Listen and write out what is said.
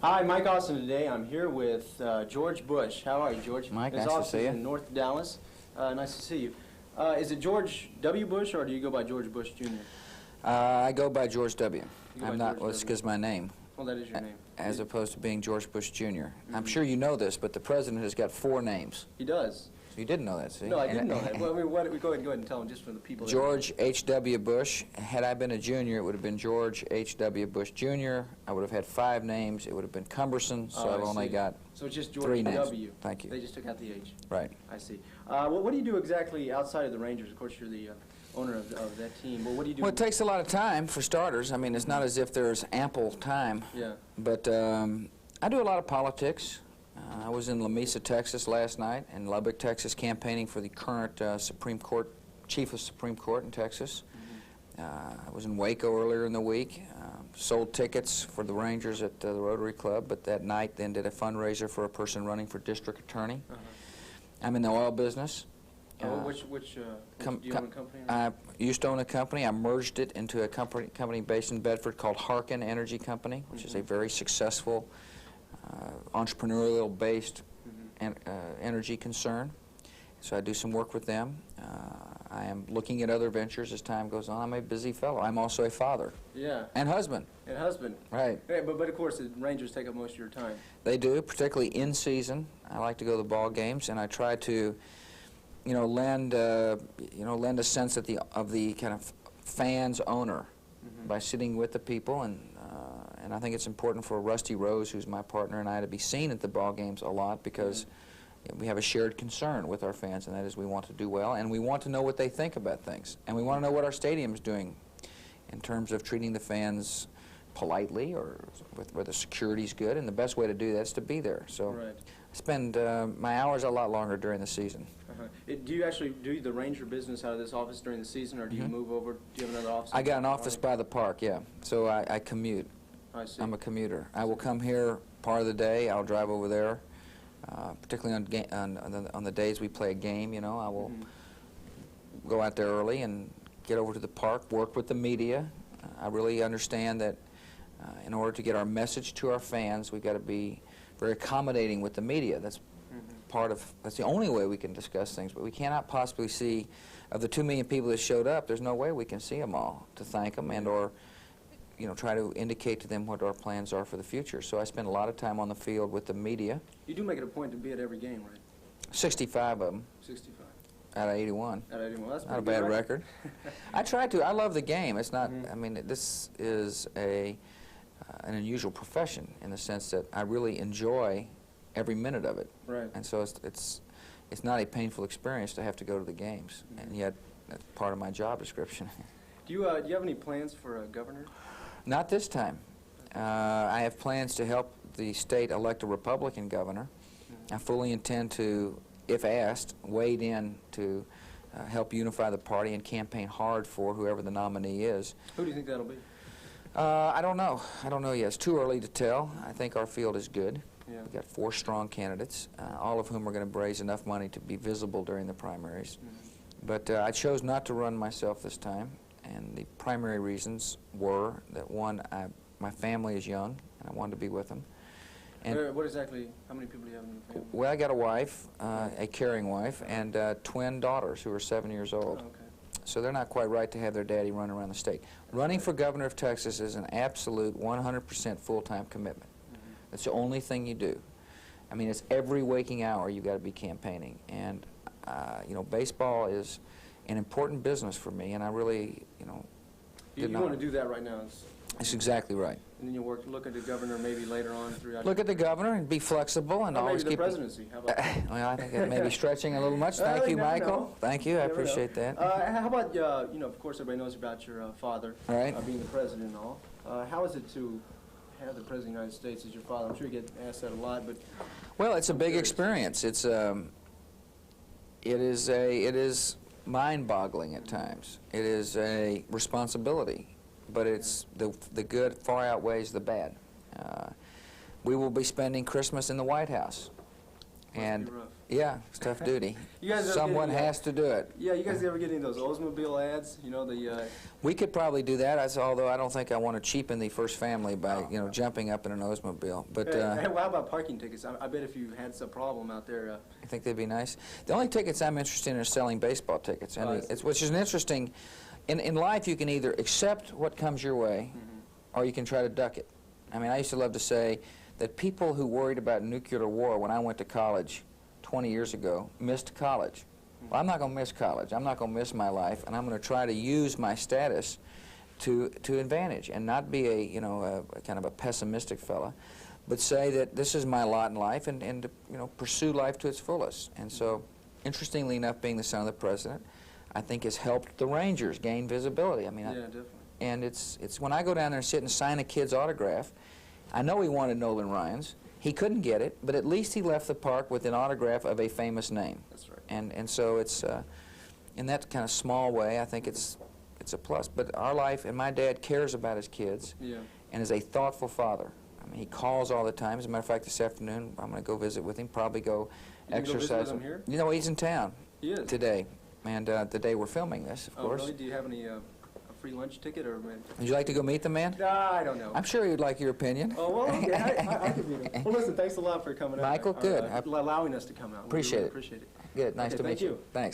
Hi, Mike Austin today. I'm here with George Bush. How are you, George? Mike, His nice to office see is you. in North Dallas. Nice to see you. Is it George W. Bush, or do you go by George Bush Jr.? I go by George W. You go I'm by not, George well, it's W. because my name, Well, that is your name. as opposed to being George Bush Jr. I'm Mhm. sure you know this, but the president has got 4 names. He does. So you didn't know that, see? No, I didn't know that. Well, I mean, go ahead and tell him just for the people. George H.W. Bush. Had I been a junior, it would have been George H.W. Bush Jr. I would have had 5 names. It would have been cumbersome, so I've only got So it's just George 3 names. W. Thank you. They just took out the H. Right. I see. What do you do exactly outside of the Rangers? Of course, you're the owner of that team. Well, what do you do? Well, it takes a lot of time, for starters. I mean, it's not as if there's ample time. Yeah. But I do a lot of politics. I was in La Mesa, Texas last night, and Lubbock, Texas, campaigning for the current Supreme Court, Chief of Supreme Court in Texas. I was in Waco earlier in the week, sold tickets for the Rangers at the Rotary Club, but that night then did a fundraiser for a person running for district attorney. I'm in the oil business. Which do you own a company? I used to own a company. I merged it into a company based in Bedford called Harkin Energy Company, which is a very successful entrepreneurial-based energy concern. So I do some work with them. I am looking at other ventures as time goes on. I'm a busy fellow. I'm also a father. Yeah. And husband. And husband. Right. Yeah, but of course the Rangers take up most of your time. They do, particularly in season. I like to go to the ball games, and I try to, lend a sense of the kind of fans owner by sitting with the people, and I think it's important for Rusty Rose, who's my partner, and I to be seen at the ball games a lot because we have a shared concern with our fans, and that is we want to do well, and we want to know what they think about things, and we want to know what our stadium is doing in terms of treating the fans politely or where the security's good, and the best way to do that is to be there. So Right. I spend my hours a lot longer during the season. Do you actually do the Ranger business out of this office during the season, or do you move over? Do you have another office? I got an office by the park, yeah. So I commute. I see. I'm a commuter. I will come here part of the day. I'll drive over there, particularly on the days we play a game. I will go out there early and get over to the park, work with the media. I really understand that in order to get our message to our fans, we've got to be very accommodating with the media. That's that's the only way we can discuss things, but we cannot possibly see, of the 2 million people that showed up, there's no way we can see them all to thank them and or try to indicate to them what our plans are for the future. So I spend a lot of time on the field with the media. You do make it a point to be at every game, right? 65 of them 65. out of 81. Out of 81. That's Not a pretty bad good record. I try to. I love the game. It's not, I mean, this is an unusual profession in the sense that I really enjoy every minute of it. Right. And so it's not a painful experience to have to go to the games, and yet that's part of my job description. Do you have any plans for a governor? Not this time. I have plans to help the state elect a Republican governor. I fully intend to, if asked, wade in to help unify the party and campaign hard for whoever the nominee is. Who do you think that'll be? I don't know. I don't know yet. It's too early to tell. I think our field is good. Yeah. We've got 4 strong candidates, all of whom are going to raise enough money to be visible during the primaries. But I chose not to run myself this time, and the primary reasons were that, one, my family is young, and I wanted to be with them. And What exactly, how many people do you have in the family? well, I got a wife, a caring wife, and twin daughters who are 7 years old. Oh, okay. So they're not quite right to have their daddy run around the state. Running for governor of Texas is an absolute 100% full-time commitment. That's the only thing you do. I mean, it's every waking hour you've got to be campaigning. And, baseball is an important business for me, and I really, You want to do that right now. That's exactly right. And then you'll look at the governor maybe later on throughout. Look at the governor and be flexible and or always maybe the keep... presidency. How about that? Well, I think that may be stretching a little much. Thank you, never Michael. know. Thank you. I Never know. appreciate that. How about, of course everybody knows about your father Right. being the president and all. How is it to have the President of the United States as your father? I'm sure you get asked that a lot, but... Well, it's a big curious. experience. It is mind-boggling at times. It is a responsibility, but it's the good far outweighs the bad. We will be spending Christmas in the White House. And be rough. yeah, it's tough duty. You guys ever Someone get any, has to do it. Yeah, you guys ever get any of those Oldsmobile ads? You know, the... We could probably do that, although I don't think I want to cheapen the first family by, you know, jumping up in an Oldsmobile. But Hey, well, how about parking tickets? I bet if you had some problem out there... I think they'd be nice. The only tickets I'm interested in are selling baseball tickets, and which is an interesting. In life, you can either accept what comes your way, or you can try to duck it. I mean, I used to love to say that people who worried about nuclear war when I went to college 20 years ago missed college. Well, I'm not going to miss college. I'm not going to miss my life, and I'm going to try to use my status to advantage and not be a, you know, a kind of a pessimistic fella, but say that this is my lot in life and you know, pursue life to its fullest. And so, interestingly enough, being the son of the president, I think has helped the Rangers gain visibility. I mean, Yeah, definitely. and it's when I go down there and sit and sign a kid's autograph, I know he wanted Nolan Ryan's. He couldn't get it, but at least he left the park with an autograph of a famous name. That's right. And so it's in that kind of small way, I think it's a plus. But our life, and my dad cares about his kids, Yeah. and is a thoughtful father. I mean, he calls all the time. As a matter of fact, this afternoon I'm going to go visit with him. Probably go You can go exercise. visit with him here? You know, he's in town He is. today, and the day we're filming this, of Oh, course. really? Do you have any a free lunch ticket or? Would you like to go meet the man? I don't know. I'm sure he'd like your opinion. Oh, well, okay. I could meet him. Well, listen, thanks a lot for coming out. Michael, good. Allowing us to come out. We Appreciate really it. Appreciate it. Good. Nice Okay, to meet thank you. you. Thanks.